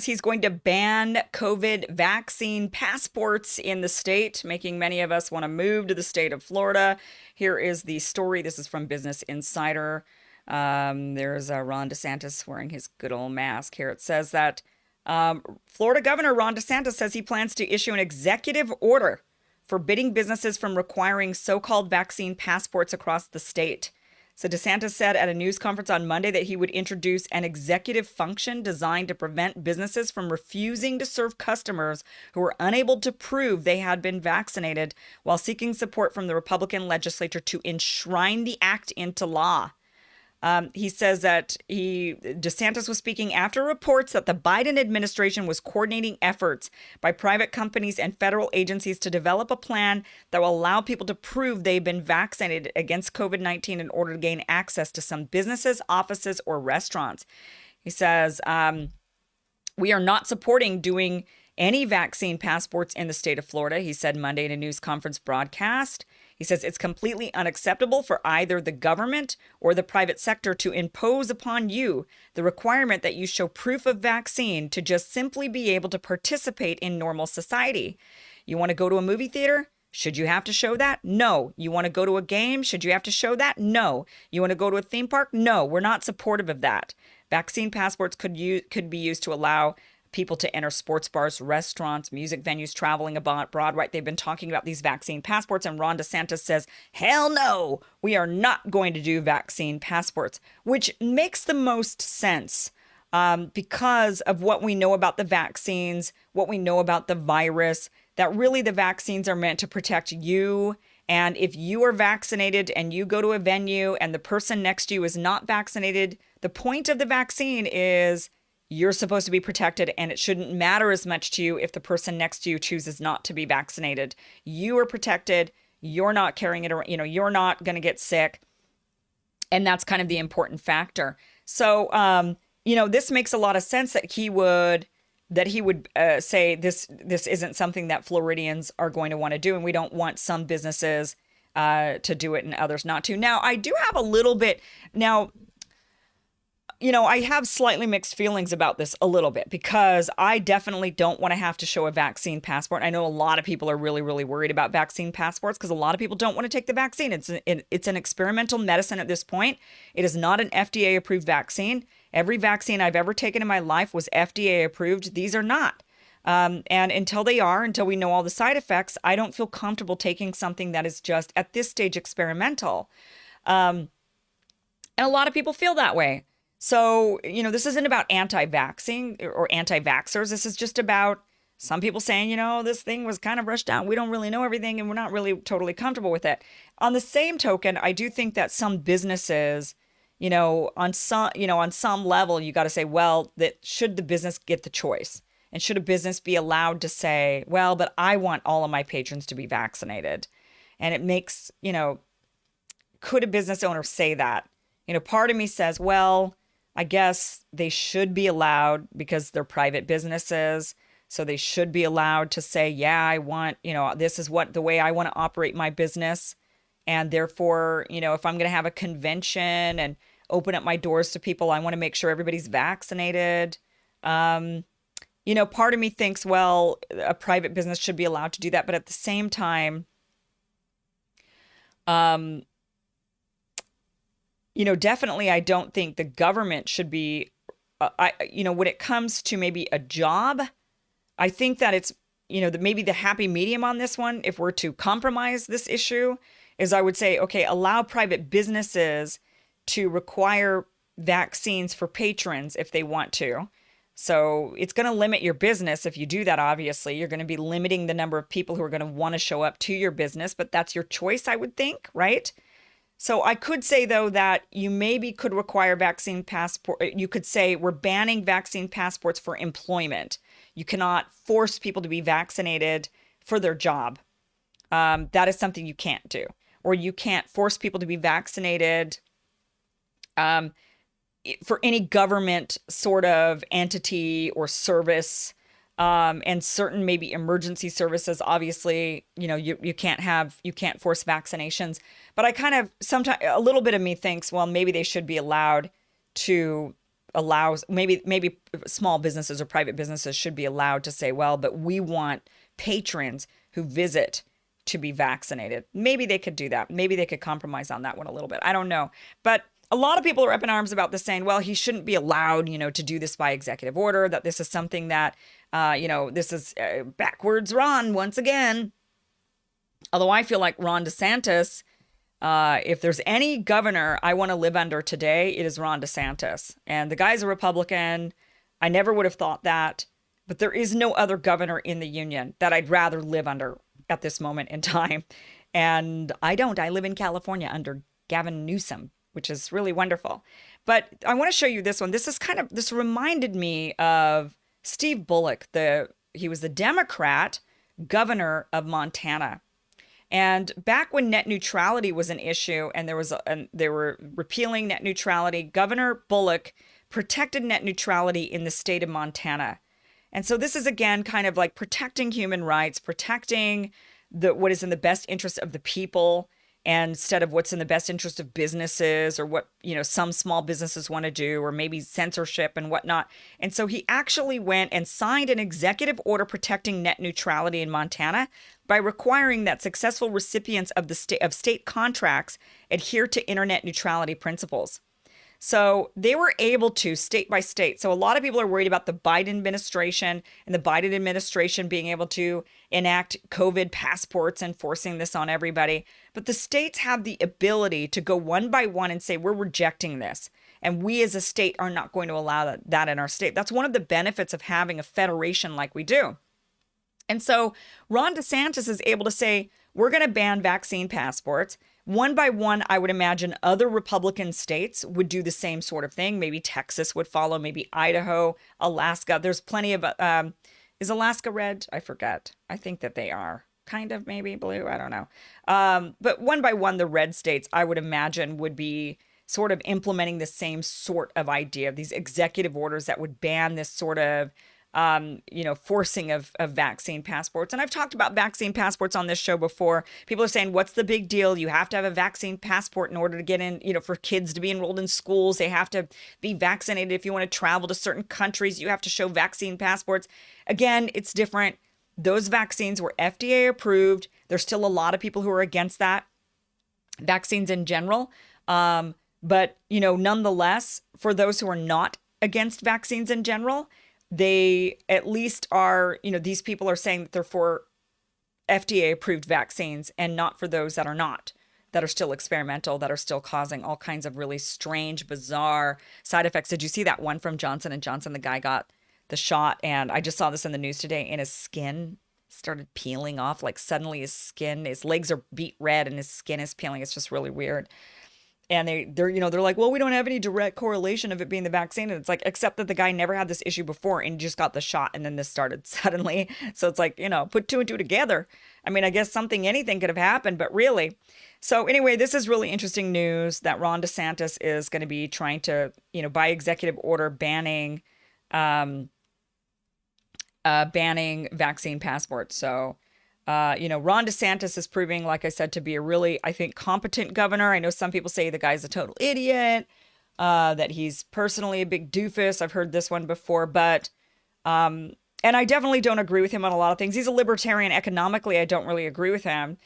He's going to ban COVID vaccine passports in the state, making many of us want to move to the state of Florida. Here is the story. This is from Business Insider. There's Ron DeSantis wearing his good old mask here. It says that Florida Governor Ron DeSantis says he plans to issue an executive order forbidding businesses from requiring so-called vaccine passports across the state. So DeSantis said at a news conference on Monday that he would introduce an executive function designed to prevent businesses from refusing to serve customers who were unable to prove they had been vaccinated, while seeking support from the Republican legislature to enshrine the act into law. He says that DeSantis was speaking after reports that the Biden administration was coordinating efforts by private companies and federal agencies to develop a plan that will allow people to prove they've been vaccinated against COVID-19 in order to gain access to some businesses, offices, or restaurants. He says, we are not supporting doing any vaccine passports in the state of Florida, he said Monday in a news conference broadcast. He says it's completely unacceptable for either the government or the private sector to impose upon you the requirement that you show proof of vaccine to just simply be able to participate in normal society. You want to go to a movie theater? Should you have to show that? No. You want to go to a game? Should you have to show that? No. You want to go to a theme park? No. We're not supportive of that. Vaccine passports could be used to allow people to enter sports bars, restaurants, music venues, traveling abroad, right? They've been talking about these vaccine passports, and Ron DeSantis says, hell no, we are not going to do vaccine passports, which makes the most sense because of what we know about the vaccines, what we know about the virus, that really the vaccines are meant to protect you. And if you are vaccinated and you go to a venue and the person next to you is not vaccinated, the point of the vaccine is you're supposed to be protected, and it shouldn't matter as much to you if the person next to you chooses not to be vaccinated. You are protected. You're not carrying it around. You're not going to get sick. And that's kind of the important factor. So, this makes a lot of sense that he would say this isn't something that Floridians are going to want to do. And we don't want some businesses to do it and others not to. Now, I do have a little bit now. I have slightly mixed feelings about this a little bit because I definitely don't want to have to show a vaccine passport. I know a lot of people are really, really worried about vaccine passports because a lot of people don't want to take the vaccine. It's an experimental medicine at this point. It is not an FDA approved vaccine. Every vaccine I've ever taken in my life was FDA approved. These are not. And until we know all the side effects, I don't feel comfortable taking something that is just at this stage experimental. And a lot of people feel that way. So, this isn't about anti-vaxxing or anti-vaxxers. This is just about some people saying, this thing was kind of rushed out. We don't really know everything and we're not really totally comfortable with it. On the same token, I do think that some businesses, on some level, you got to say, well, that should the business get the choice? And should a business be allowed to say, well, but I want all of my patrons to be vaccinated? And it makes, could a business owner say that? Part of me says, well, I guess they should be allowed because they're private businesses. So they should be allowed to say, yeah, I want, this is the way I want to operate my business. And therefore, if I'm going to have a convention and open up my doors to people, I want to make sure everybody's vaccinated. Part of me thinks, well, a private business should be allowed to do that. But at the same time, definitely I don't think the government should be, when it comes to maybe a job, I think that it's, maybe the happy medium on this one, if we're to compromise this issue, is I would say, okay, allow private businesses to require vaccines for patrons if they want to. So it's going to limit your business if you do that, obviously. You're going to be limiting the number of people who are going to want to show up to your business, but that's your choice, I would think, right? So I could say, though, that you maybe could require vaccine passport. You could say we're banning vaccine passports for employment. You cannot force people to be vaccinated for their job. That is something you can't do. Or you can't force people to be vaccinated for any government sort of entity or service. And certain maybe emergency services, obviously, you can't force vaccinations. But I kind of sometimes a little bit of me thinks, well, maybe they should be allowed to allows, maybe small businesses or private businesses should be allowed to say, well, but we want patrons who visit to be vaccinated. Maybe they could do that. Maybe they could compromise on that one a little bit. I don't know. But a lot of people are up in arms about this, saying, well, he shouldn't be allowed, to do this by executive order, that this is something that, this is backwards Ron once again. Although I feel like Ron DeSantis, if there's any governor I want to live under today, it is Ron DeSantis. And the guy's a Republican. I never would have thought that. But there is no other governor in the union that I'd rather live under at this moment in time. And I don't. I live in California under Gavin Newsom, which is really wonderful. But I want to show you this one. This reminded me of Steve Bullock. He was the Democrat governor of Montana. And back when net neutrality was an issue and they were repealing net neutrality, Governor Bullock protected net neutrality in the state of Montana. And so this is, again, kind of like protecting human rights, protecting what is in the best interest of the people, and instead of what's in the best interest of businesses, or what, some small businesses want to do, or maybe censorship and whatnot. And so he actually went and signed an executive order protecting net neutrality in Montana by requiring that successful recipients of state contracts adhere to internet neutrality principles. So they were able to, state by state. So a lot of people are worried about the Biden administration and the Biden administration being able to enact COVID passports and forcing this on everybody. But the states have the ability to go one by one and say, we're rejecting this. And we as a state are not going to allow that in our state. That's one of the benefits of having a federation like we do. And so Ron DeSantis is able to say, we're going to ban vaccine passports. One by one, I would imagine other Republican states would do the same sort of thing. Maybe Texas would follow, maybe Idaho, Alaska. There's plenty of, is Alaska red? I forget. I think that they are. Kind of, maybe blue. I don't know. But one by one, the red states, I would imagine, would be sort of implementing the same sort of idea of these executive orders that would ban this sort of forcing of vaccine passports. And I've talked about vaccine passports on this show before. People are saying, what's the big deal? You have to have a vaccine passport in order to get in, for kids to be enrolled in schools. They have to be vaccinated. If you want to travel to certain countries, you have to show vaccine passports. Again, it's different. Those vaccines were FDA approved. There's still a lot of people who are against that, vaccines in general. But, nonetheless, for those who are not against vaccines in general, they at least are, these people are saying that they're for FDA approved vaccines and not for those that are not, that are still experimental, that are still causing all kinds of really strange, bizarre side effects. Did you see that one from Johnson & Johnson? The guy got the shot, and I just saw this in the news today, and his skin started peeling off. Like suddenly his legs are beet red and his skin is peeling. It's just really weird. And they're like, well, we don't have any direct correlation of it being the vaccine. And it's like, except that the guy never had this issue before and just got the shot. And then this started suddenly. So it's like, put two and two together. I mean, I guess anything could have happened, but really. So anyway, this is really interesting news that Ron DeSantis is going to be trying to, by executive order, banning vaccine passports. So Ron DeSantis is proving, like I said, to be a really, I think, competent governor. I know some people say the guy's a total idiot, that he's personally a big doofus. I've heard this one before, but, and I definitely don't agree with him on a lot of things. He's a libertarian economically. I don't really agree with him,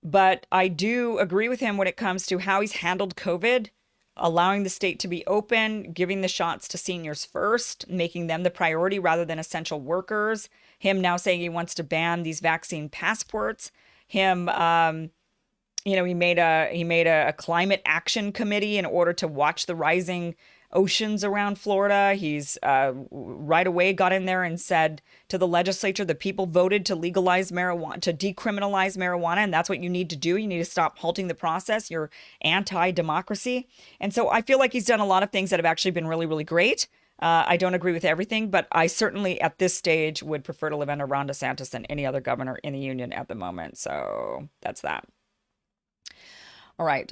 but I do agree with him when it comes to how he's handled COVID, allowing the state to be open, giving the shots to seniors first, making them the priority rather than essential workers. Him now saying he wants to ban these vaccine passports. Him, he made a climate action committee in order to watch the rising oceans around Florida. He's right away got in there and said to the legislature, the people voted to legalize marijuana, to decriminalize marijuana, and that's what you need to do. You need to stop halting the process. You're anti-democracy. And so I feel like he's done a lot of things that have actually been really, really great. I don't agree with everything, but I certainly at this stage would prefer to live under Ron DeSantis than any other governor in the union at the moment. So that's that. All right.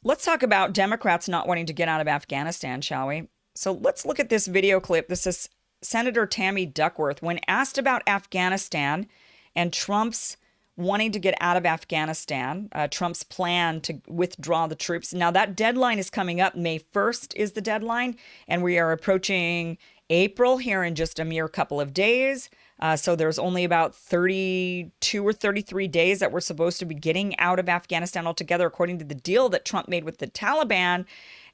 Let's talk about Democrats not wanting to get out of Afghanistan, shall we? So let's look at this video clip. This is Senator Tammy Duckworth. When asked about Afghanistan and Trump's wanting to get out of Afghanistan, Trump's plan to withdraw the troops. Now, that deadline is coming up. May 1st is the deadline, and we are approaching April here in just a mere couple of days. So there's only about 32 or 33 days that we're supposed to be getting out of Afghanistan altogether, according to the deal that Trump made with the Taliban.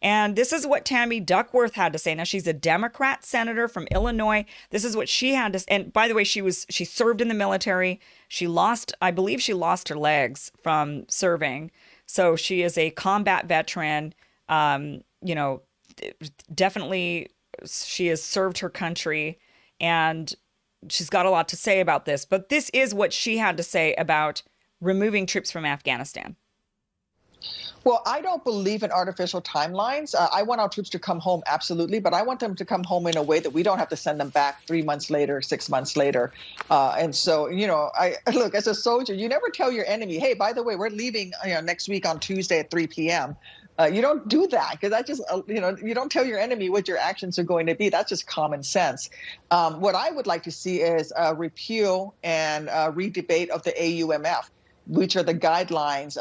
And this is what Tammy Duckworth had to say. Now, she's a Democrat senator from Illinois. This is what she had to say. And by the way, she served in the military. I believe she lost her legs from serving. So she is a combat veteran. Definitely she has served her country, and she's got a lot to say about this. But this is what she had to say about removing troops from Afghanistan. Well, I don't believe in artificial timelines. I want our troops to come home, absolutely, but I want them to come home in a way that we don't have to send them back 3 months later, 6 months later. And so, I look, as a soldier, you never tell your enemy, hey, by the way, we're leaving next week on Tuesday at 3 p.m. You don't do that, because that just, you don't tell your enemy what your actions are going to be. That's just common sense. What I would like to see is a repeal and re-debate of the AUMF, which are the guidelines